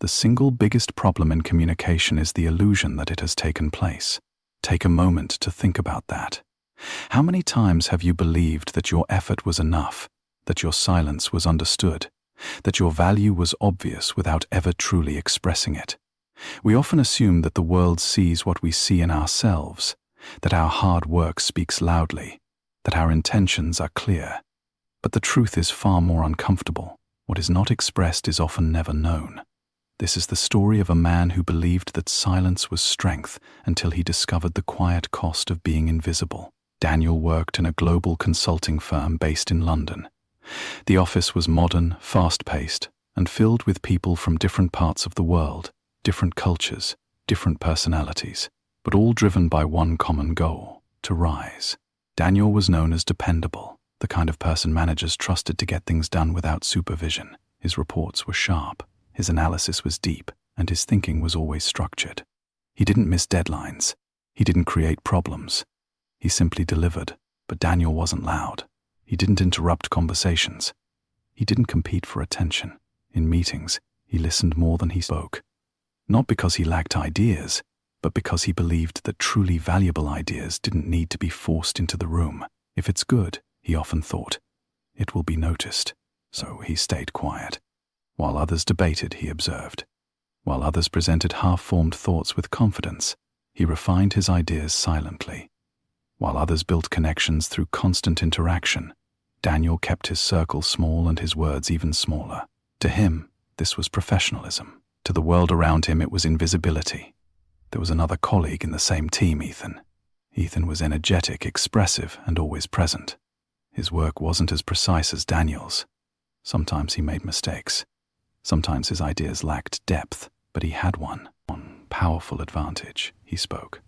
The single biggest problem in communication is the illusion that it has taken place. Take a moment to think about that. How many times have you believed that your effort was enough, that your silence was understood, that your value was obvious without ever truly expressing it? We often assume that the world sees what we see in ourselves, that our hard work speaks loudly, that our intentions are clear. But the truth is far more uncomfortable. What is not expressed is often never known. This is the story of a man who believed that silence was strength until he discovered the quiet cost of being invisible. Daniel worked in a global consulting firm based in London. The office was modern, fast-paced, and filled with people from different parts of the world, different cultures, different personalities, but all driven by one common goal: to rise. Daniel was known as dependable, the kind of person managers trusted to get things done without supervision. His reports were sharp, his analysis was deep, and his thinking was always structured. He didn't miss deadlines. He didn't create problems. He simply delivered. But Daniel wasn't loud. He didn't interrupt conversations. He didn't compete for attention. In meetings, he listened more than he spoke. Not because he lacked ideas, but because he believed that truly valuable ideas didn't need to be forced into the room. If it's good, he often thought, it will be noticed. So he stayed quiet. While others debated, he observed. While others presented half-formed thoughts with confidence, he refined his ideas silently. While others built connections through constant interaction, Daniel kept his circle small and his words even smaller. To him, this was professionalism. To the world around him, it was invisibility. There was another colleague in the same team, Ethan. Ethan was energetic, expressive, and always present. His work wasn't as precise as Daniel's. Sometimes he made mistakes. Sometimes his ideas lacked depth, but he had one powerful advantage: he spoke.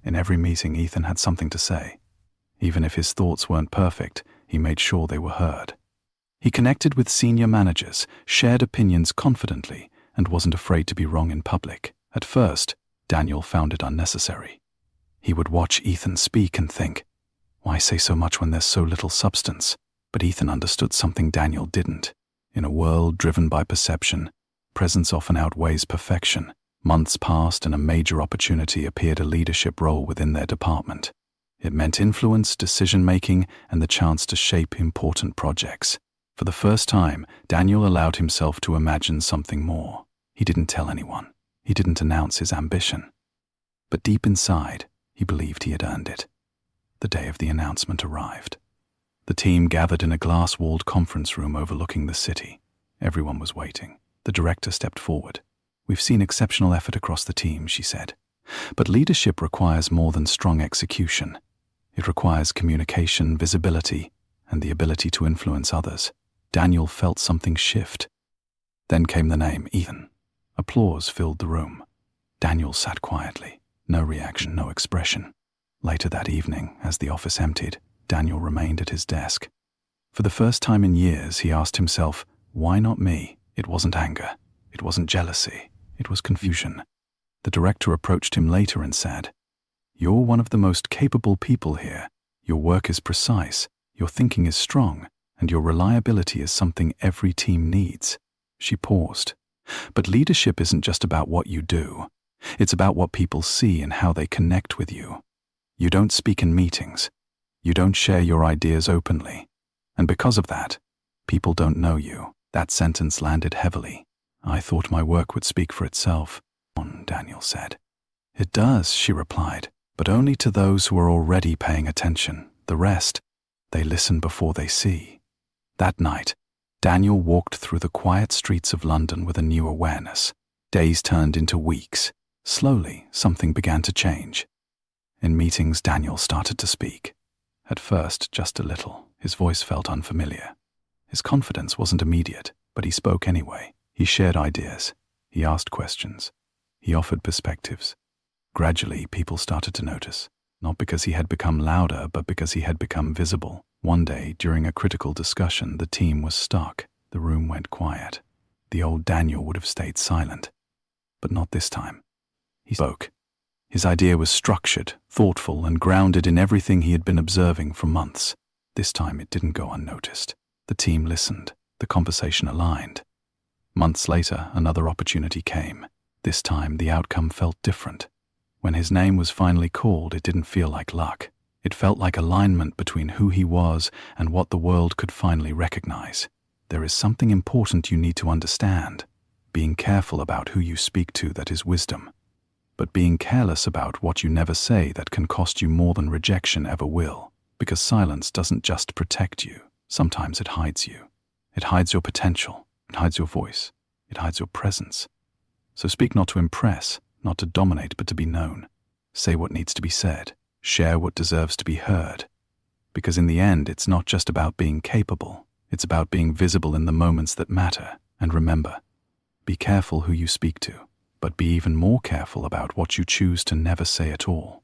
In every meeting, Ethan had something to say. Even if his thoughts weren't perfect, he made sure they were heard. He connected with senior managers, shared opinions confidently, and wasn't afraid to be wrong in public. At first, Daniel found it unnecessary. He would watch Ethan speak and think, why say so much when there's so little substance? But Ethan understood something Daniel didn't. In a world driven by perception, presence often outweighs perfection. Months passed and a major opportunity appeared: a leadership role within their department. It meant influence, decision-making, and the chance to shape important projects. For the first time, Daniel allowed himself to imagine something more. He didn't tell anyone. He didn't announce his ambition. But deep inside, he believed he had earned it. The day of the announcement arrived. The team gathered in a glass-walled conference room overlooking the city. Everyone was waiting. The director stepped forward. "We've seen exceptional effort across the team," she said. "But leadership requires more than strong execution. It requires communication, visibility, and the ability to influence others." Daniel felt something shift. Then came the name, Ethan. Applause filled the room. Daniel sat quietly. No reaction, no expression. Later that evening, as the office emptied, Daniel remained at his desk. For the first time in years, he asked himself, why not me? It wasn't anger. It wasn't jealousy. It was confusion. The director approached him later and said, "You're one of the most capable people here. Your work is precise, your thinking is strong, and your reliability is something every team needs." She paused. "But leadership isn't just about what you do. It's about what people see and how they connect with you. You don't speak in meetings. You don't share your ideas openly. And because of that, people don't know you." That sentence landed heavily. "I thought my work would speak for itself," Daniel said. "It does," she replied, "but only to those who are already paying attention. The rest, they listen before they see." That night, Daniel walked through the quiet streets of London with a new awareness. Days turned into weeks. Slowly, something began to change. In meetings, Daniel started to speak. At first, just a little. His voice felt unfamiliar. His confidence wasn't immediate, but he spoke anyway. He shared ideas. He asked questions. He offered perspectives. Gradually, people started to notice, not because he had become louder, but because he had become visible. One day, during a critical discussion, the team was stuck. The room went quiet. The old Daniel would have stayed silent. But not this time. He spoke. His idea was structured, thoughtful, and grounded in everything he had been observing for months. This time it didn't go unnoticed. The team listened. The conversation aligned. Months later, another opportunity came. This time, the outcome felt different. When his name was finally called, it didn't feel like luck. It felt like alignment between who he was and what the world could finally recognize. There is something important you need to understand. Being careful about who you speak to, that is wisdom. But being careless about what you never say, that can cost you more than rejection ever will. Because silence doesn't just protect you. Sometimes it hides you. It hides your potential. It hides your voice. It hides your presence. So speak not to impress, not to dominate, but to be known. Say what needs to be said. Share what deserves to be heard. Because in the end, it's not just about being capable. It's about being visible in the moments that matter. And remember, be careful who you speak to, but be even more careful about what you choose to never say at all.